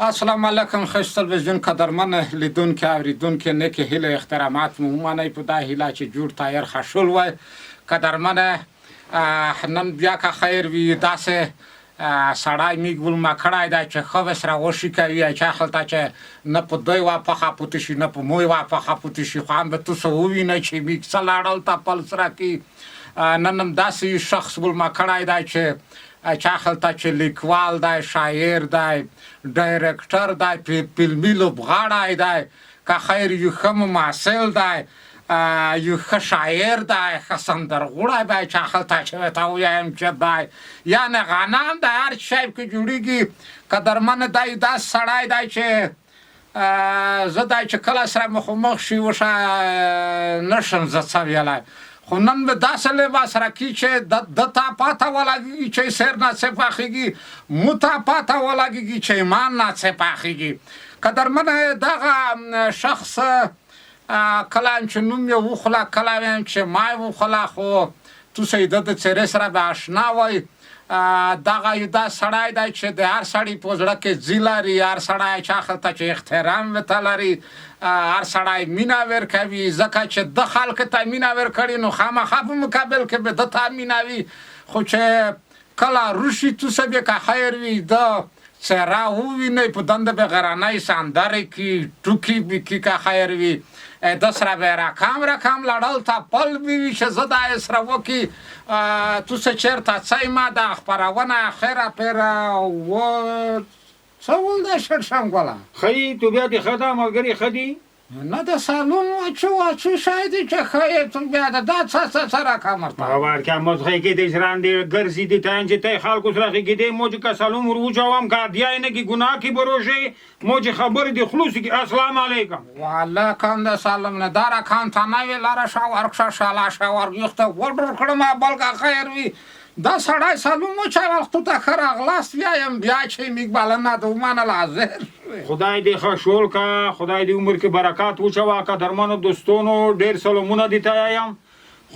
السلام علیکم ښه تلویزیون قدرمن لیدونکي اورېدونکي نیکې هیلې احترامات مو ومنئ په دا هیله چې جوړ تایر خشول وای قدرمنه نن بیا که خیر وي داسې سړی میږ ولمه کړی دی چې ښه ورسره وشي کوي چا خلته چې نه په دوی واپخه پوتې شي نه په موی واپخه پوتې شي خو هم به تاسو ووینئ چې میږ څه لاړل ته پل سره کې نن هم داسې شخص ولمه کړی دی چې چا خلته چې لیکوال دی شاعر دی ډایرکټر دی فلمي لوبغاړی دی که خیر یو ښه ممثل دی یو ښه شاعر دی ښه سندرغوړی دی چا خلته چې ورته ووایم چې دی یعنې غنم دی هر شی پکې جوړېږي قدرمن دی داسې سړی دی چې زه دی چې کله سره مخامخ شي وشه نشم زه څه ویلی خو نن به داسې لباس راکړي چې د تا پاته ولګېږي چې سر نه څه پاخېږي مو ته پاته ولګېږي چې ایمان نه څه پاخېږي قدرمنه دغه شخص کله چې نوم یې وخوله کله ویم چې ما یې وخوله خو تاسو یې د څېرې سره به اشنا وئ دغه یو دا سړی دی چې د هر سړي په زړه کې ځي لري هر سړی چا خلته چې احترام ورته لري هر سړی مینه ورکوي ځکه چې د خلکو ته مینه ورکړي نو خامخا په مقابل کې به ده ته مینه وي خو چې کله روشي تاسو به که خیر وي د څېره ووینئ په دنده به غرنۍ سندرې کي ټوکې به کي که خیر وي د سره به رقم لړل ته پل به وي چې زه دا یې سره وکړي تاسو چېرته څئ ما دا خپرونه اخره پیره څه ولده شړشم ګله ښه تو بیا دې ښه ده ملګري ښه دي نه د سالون واچو شاید چې ښه یې تو بیا د دا څه رقم ورته وارکه مزخی کې دې ژرندې ګرځي دې ته چې ته خلکو سره خېږدې مو چې که سالون ور وچوم که دیا یې نه کې ګناه کې بروژې مو چې خبرې دې خلوص کې السلام علیکم وعلیکم د سلام نه دا رقم ته نه وي لاره شه ورکشه شاله شه ورګیخته وډر کړم بلکه خیر وي دا سړی سالون وچول خو ته ښه راغلاست ویایم بیا چې میږ بلنه د ومنل حاضر خدای دې ښه شول که خدای دې عمر کې برکات وچوه قدرمنو دوستانو ډېر سلامونه دې ته وایم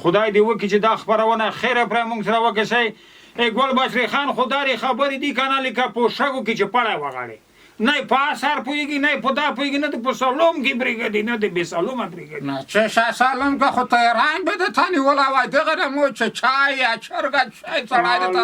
خدای دې وکړي چې دا خپرونه خیره پرې موږ سره وکړی شئ ګل بشري خان خو دا خبرې دي که نه لکه په شګو کې چې پړی وغاړې نه په اثر پوهېږي نه په دا پوهېږي نه د په سالوم کې برېږدي نه د بې سالومه برېږدي نه چې شه سالوم که خو تهران به د تا نیولی وای دغه نه مو چې چای یا چرګه چای سړی د تا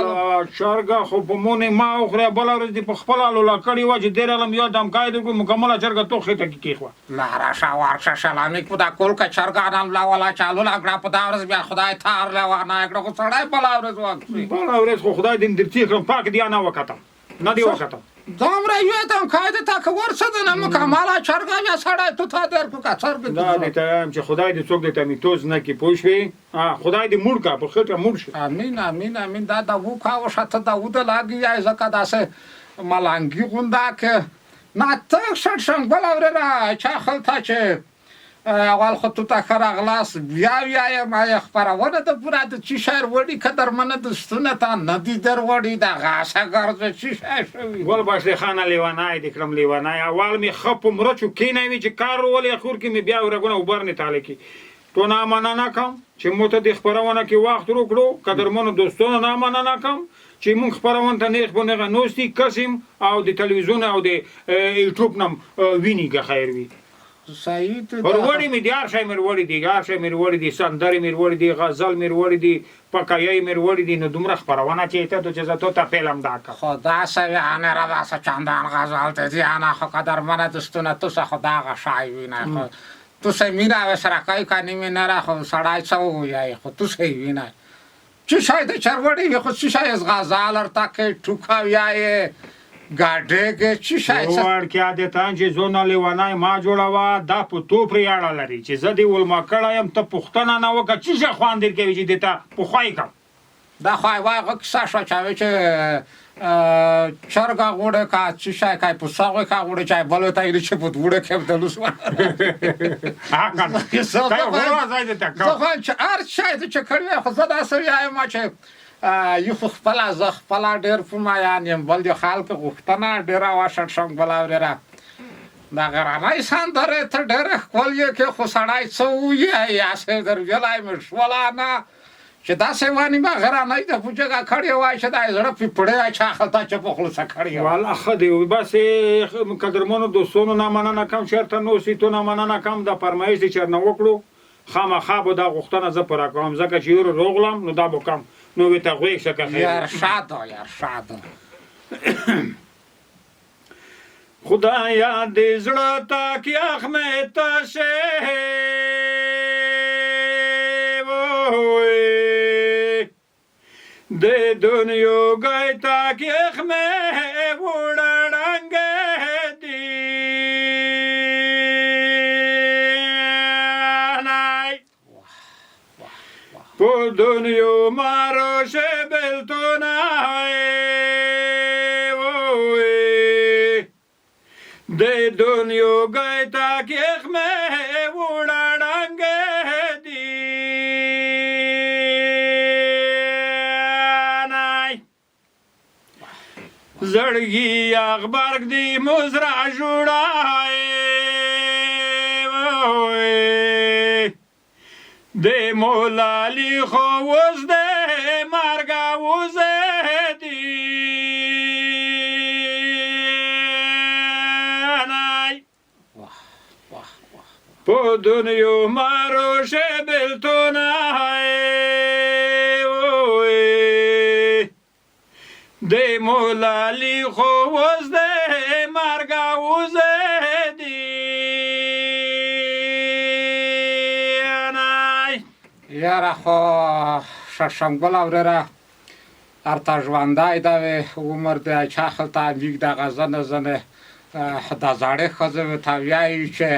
چرګه خو په مونې ما وخورې بله ورځ دې په خپله لوله کړې وه چې ډېر علم یو دمکای دې کړو مکمله چرګه تو خېټه کې کېښوه لاره شه ورشه شلامیک په دا کول که چرګه نن لاوله چالوله کړه په دا ورځ بیا خدای تار لوانه کړه خو سړی بله ورځ وکړي بله ورځ خو خدای دې درتې کړم پاک دې نه وکتم نه دې وکتم دومره یې دمکای د تا که ورسېده نه مکمله چرګه بیا سړی تو ته در کړو که چرګه دا دې ته وایم چې خدای دې څوک دې ته میتوز نه کړي پوه شوې خدای دې موړ کړه په خېټه موړ شي امین دا د وکاوشه ته د وده لاګي ځکه داسې ملنګي غونده که نه ته شړشم بله ورځ چا خلته چې اول خو تو ته ښه راغلاست بیا ویایم خپرونه د پوره د چی شی وړي قدرمنه دوستونه ته نه دي در وړي د غاښه ګرځه چی شی شوي ګل بشري خانه لیونی دې کړم لیونی اول مې ښه په مرچو کېنوي چې کار ولې خور کې مې بیا ورګونه اوبر نه تالی کې تو نه مننه کوم چې مو ته دې خپرونه کې وخت وکړو قدرمنو دوستانو نه مننه کوم چې موږ خپرونه ته نیغ په نیغه نوستي کسیم او د تلویزیون او د یوټیوب نم ویني که خیر وي صحیح وروړي مې دي هر شی مې وروړي دي هر شی مې وروړي دي سندرې مې وروړي دي غزل مې وروړي دي پکایۍ مې وروړي دي نو دومره خپرونه چې ته چې زه تو ته فلم دا که خو داسې ویانې را داسې چندان غزل ته دي انا خو قدرمنه دوستونه تاسو خو دغه شی وینئ خو تاسو مینه ورسره کوئ که نه مینه را خو سړی څه ووایي خو تاسو یې وینئ چی شی د چروړي وي خو چی شی از غزل ورته کوي ټوکه ویایې ګاډېږې چی شی وړکیا دې ته چې زونه لیونی ما جوړوه دا په تو پرې اړه لري چې زه دې ولمه کړی یم ته پوښتنه نه وکړه چی شی خوند در کوي چې دې ته پخوی کړم دا خو یې وایي کیسه شوه چې هغې چې چرګه غوړې که چی شی که پسه غوی که غوړې چې بلې ته یې چې په دوړې کې دلوس زه خو چې هر شی دې چې کړی خو زه داسې ویایم چې یو خو خپله زه خپله ډېر په مایان یم بل د خلکو غوښتنه ډېره وشړشم بله ورځ د غرنۍ سندرې ته ډېره ښکل یې کې خو سړی څه ووایي هسې در ویلی مې شوله نه چې داسې واني ما غرانۍ د پوجګه کړې وای چې دا زړه پیپړې چا خلتا چې په خلوصه کړې والا خدي بس قدرمنو دوستونو نه مننه کوم چېرته نو سیتو نه مننه کوم د فرمایش دي چېرنه وکړو خامخا به دا غوښتنه زه پوره کوم ځکه چې یو روغلم نو دا به کوم نو وی ته غوږ شه که یار شاده یار شاده خدایا دې زړه ته کې اخمه تشه د دنیا گای تا کې اخمه وړړنګ دی نای په دنیا مارو شبل تو نای د دنیا گای تا کې اخمه وړړنګ دی زړګي اخبار دی مزرع جوړای د مولا علی خو وز د مرګ وز دی په دنیا مارو شبل تو نای د مولا علی خو وز د مرګ وز دی یاره خو شړشمګل اورره ارته ژوندی ده وې عمر د چا خلته میږ دغه زنه زنه د زاړې ښځې ورته وایي چې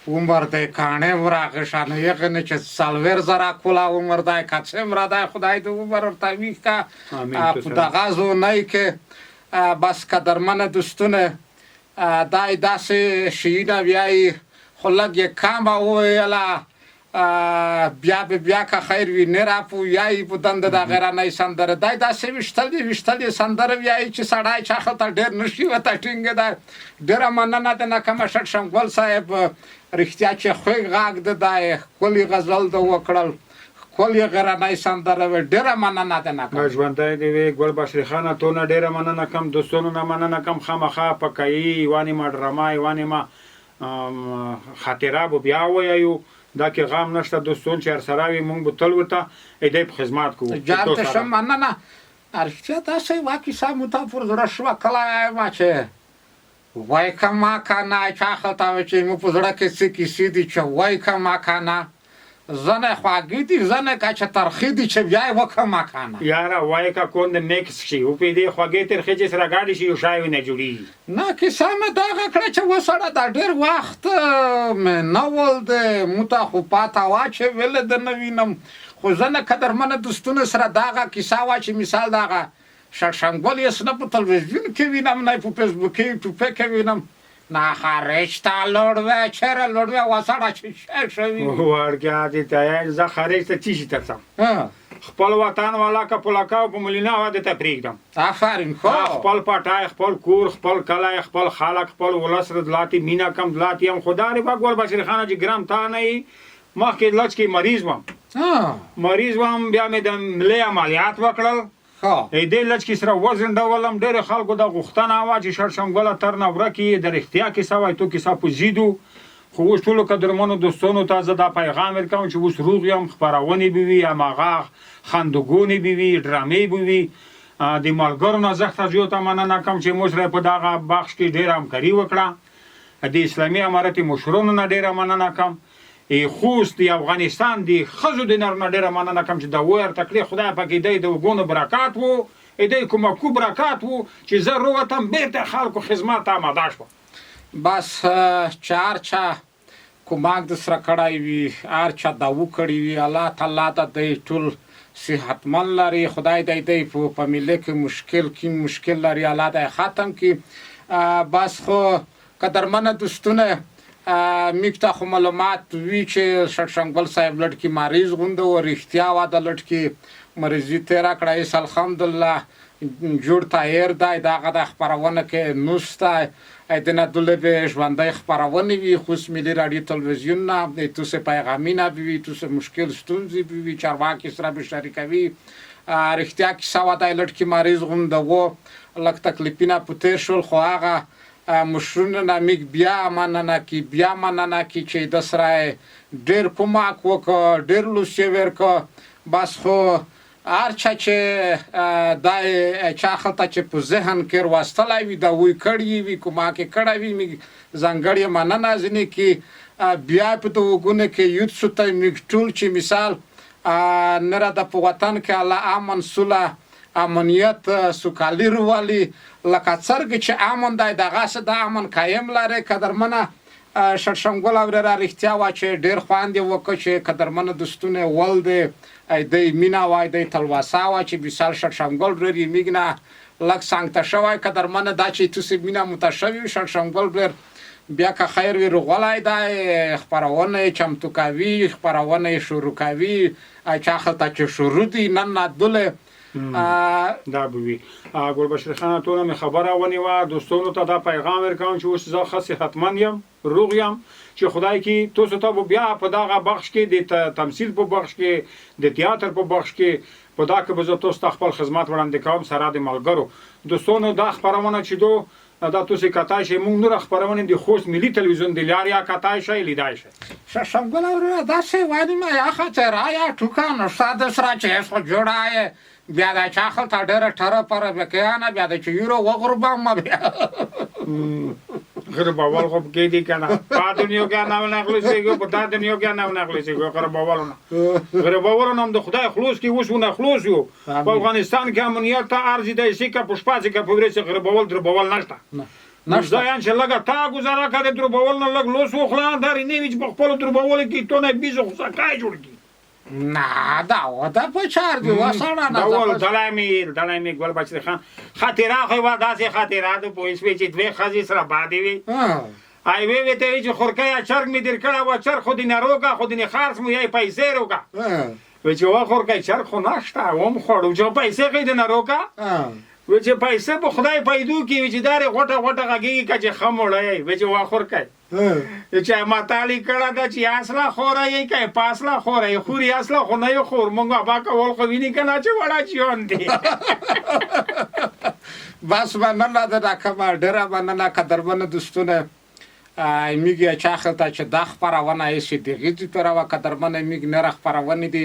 عمر دی کاڼې وراغشانه یغه نه چې څلوېښت زره کاله عمر دی که څومره دی خدای د عمر ورته ویښ که په دغه زونۍ کې بس قدرمنه دوستونه دا یې داسې شیونه وایي خو لږ یې کمه وویله بیا که خیر وي نه راپوهیایي په دنده د غرنۍ سندره دی داسې ویشتل یې سندره وایي چې سړی چا خلته ډېر نشي ورته ټینګې ده ډېره مننه ده نکمه شړشمګل صاحب رښتیا چې خوږ غږ ده دی ښکلي غزل ده وکړل ښکلې غرنۍ سندره وې ډېره مننه ده نکمه ژوندی دې وي ګل بشري خانه تو نه ډېره مننه کوم دوستانو نه مننه کوم خامخا پکایي یوانې ما ډرامه یوانې ما خاطره به بیا ووایو دا کې غام نشته دوستون چې هرسره وي مونږ به تل ورته دی په خدمت کوو جان ته ښه مننه رښتیا داسې یوه کیسه مو ته پر زړه شوه کله وایم چې وای که ما کنه چا خلته وی چې مو په زړه کې څه کیسې دي چې وای که ما کنه زنه خواږې دي زنه که چې ترخې دي چې بیا یې وکه ما کنه یاره وای که کونده نیکس شي وپوهېدې خوږې ترخې چې سره ګاډې شي یو شی ونه جوړېږي نه کیسه مې دغه کړه چې وسړه دا ډېر وخت مې نه ولده مو ته خو پاته وه چې ویلې ده نه وینم خو زه نه قدرمنه دوستونه سره دغه کیسه وه چې مثال دغه شړشمګل یې نه په تلویزیون کې وینم نه په فیسبوکي ټوپې کې وینم نه خارج ته لوړ وی چېرې لوړ وی وسړه چې شی شوي وړکیا دې ته زه خارج ته چی شي ته ځم خپل وطن والا که پلکه او په ملینا وه دې ته پرېږدم آفرین خو خپل پټای خپل کور خپل کلی خپل خلک خپل ولس دلاتې مینه کم دلاتې یم خو دا دې به ګل بشري خانه چې ګرم تا نه یي مخکې لږ کې مریض وم بیا مې د ملي عملیات وکړل دې لږ کې سره وزن ډولم ډېرو خلکو د غوښتنه وه چې شړشمګله تر نه ورکې د رښتیا کیسه وای تو کیسه په زیدو خو اوس ټولو قدرمنو دوستانو ته زه دا پیغام ورکوم چې اوس روغ یم خپرونې به وي هماغه خندګونې به وي ډرامې به وي د ملګرو نه زه ښځو ته مننه کوم چې موږ سره په دغه بخش کې ډېره همکاري وکړه د اسلامي امارت مشرانو نه ډېره مننه کوم خوست د افغانستان د ښځو د نر نه ډېره مننه کوم چې د ورته کړې خدای پاک دی د وګونو برکات و دی کومکو برکات و چې زه روتم بیرته خلکو خدمت ته آماده شوم بس چې هر چا کومک د سره کړی وي هر چا دا وکړي وي الله تعالی ته دی ټول صحتمند لري خدای دی په فامیله کې مشکل لري الله دی ختم کړي بس خو قدرمنه دوستونه میک ته خو معلومات وي چې شړشمګل صاحب لټکي مریض غونده و رښتیا وه د لټکي مریضي تېره کړه الحمدلله جوړ تایر دی دغه د خپرونه کې نوسته د ندوله به ژوندۍ خپرونې وي خوست ملي راډیو تلویزیون نه توسه پیغامونه وي توسه مشکل ستونزې وي چارواکي سره به شریکوي رښتیا کیسه وه دی لټ کې مریض غونده و لږ تکلیفونه په تېر شول خو هغه مشرونه نه میږ بیا مننه کړي چې د سره ډېر کومک وکړه ډېر لوست یې ورکړه بس خو هر چا چې دا چا خلته چې په ذهن کې راوستلی وي دا وی کړی وي کومک یې کړی وي میږ ځانګړې مننه ځینې کې بیا په توګونه کې یود سوته میږ ټول چې مثال نره د په وطن کې الله امن سوله امنیت سوکالي راولي لکه څرنګه چې امن دی دغسې د امن قایم لري قدرمنه شړشمګل اورېره رښتیا وه چې ډېر خوند یې وکړ چې قدرمنه دوستونه ول دی دی مینه وای دی تلواسه وه چې مثال شړشمګل رېر یې میږ نه لږ سانګته شوی قدرمنه دا چې توسې مینه مته شوي وي شړشمګل رېر بیا که خیر وي روغلی دی خپرونه یې چمتو کوي خپرونه یې شروع کوي چا خلته چې شروع دي نن ندوله دا به وي ګلبشرې خانه ټوله مې خبره ونیوه دوستانو ته دا پیغام ورکوم چې اوس زه ښه صحتمند یم روغ یم چې خدای کې تاسو ته به بیا په دغه بخش کې د تمثیل په بخش کې د تیاتر په بخش کې په دا کې به زه تاسو ته خپل خدمت وړاندې کوم سره د ملګرو دوستانو دا خپرونه چې دو دا تاسو کتای شئ موږ نور خبرونه د خوست ملي تلویزیون د لاریا کتای شئ لیدای شئ شړشمګل اورېره داسې وایي ما یا خاطره یا ټوکه نشته د سره چې هېڅ خو جوړه بیا د چا خلته ډېره ټره پره بکیانه بیا د چې یورو وغوربم بیا غرباول خو کې دي کنه په دنیا کې نه ونغلسېږي په دا دنیا کې نه ونغلسېږي غرباولونه غرباولونه هم د خدای خلاص کې اوس ونخلوص یو په افغانستان کې امنیت ته ارزي دی چې په شپه کې په ورځ غرباول درباول نشته نشته یان چې لګه تا گزاره کړې درباول نه لګ لوس وخلا درې نه ویچ په خپل درباول کې ته نه بیزو خو سکای جوړ کی نه دا په چار دی وسړه نه دا دلایمي ګل بچی خان خاطره خو وا داسې خاطره د پولیس چې دوه خزي سره باندې وي ای وی ته چې خورکیا چرګ می در کړه و چرګ خو دینه روګه خو دینه خارس مو یې پیسې روګه و چې وا خورکیا چرګ خو نشته وم خوړو چې پیسې کې دینه روګه و چې پیسې په خدای پیدو کې چې داري غټه غټه غږی کچې خموړې و چې وا خورکای چې ماتالی کړه دا چې اصله خوره یې کوي پاسله خوره یې خوري اصله خو نه یې خور مونږه باکه ول خو ویني کنه چې وړا چیون دی بس مننه د راکمه ډېره مننه قدرمنو دوستونه میږي چا خلته چې دا خپرونه یې چې دغې دي پروا قدرمنه میږ نه خپرونه دي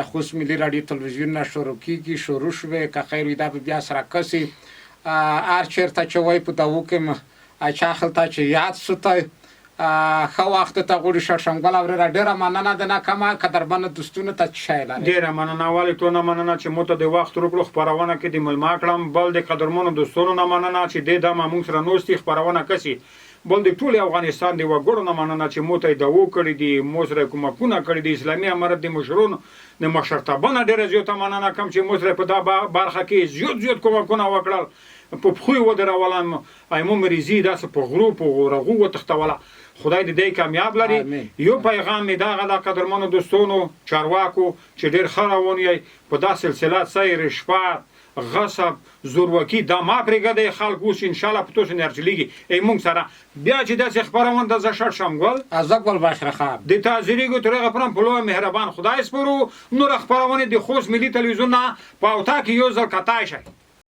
خوست ملي راډیو تلویزیون نه شروع کیږي شروع شوه که خیر وي دا بیا سره کسي هر چېرته چې وای په دغو کې چا خلته چې یاد سوتی ښه وخت ته غوړي شړشمګل اورېره ډېره مننه د ناکامه قدرمنو دوستونو ته څه شی لري ډېره مننه ولې ټونه مننه چې موږ ته د وخت وکړو خپرونه کې د ملما کړم بل د قدرمنو دوستانو نه مننه چې دې دا موږ سره نوستي خپرونه کسي بل د ټول افغانستان د وګړو نه مننه چې موږ ته دعو کړې دي موږ سره کومکونه کړي دي اسلامي امارت د مشرونو د مشرتابه نه ډېره زیاته مننه کوم چې موږ سره په دا برخه کې زیات کومکونه وکړل په پخوی ودرولم ایمو مریضي داسې په غرو په رغو وتښتوله خدای دې کامیاب لري یو پیغام می دا غلا قدرمنو دوستانو چارواکو چې ډېر ښه روان یې په دا سلسله سیر رشوت غصب زورواکي دا ما پرېږدی خلک اوس انشاءالله په تاسو نرجلیږي ای موږ سره بیا چې داسې خپرونه ده زه شړشمګل زه ګلبشره خان د تازریږو تر هغه پرم په لوی مهربان خدای سپارو نور خپرونې د خوست ملي تلویزیون نه په اوتا کې یو ځل کتای شئ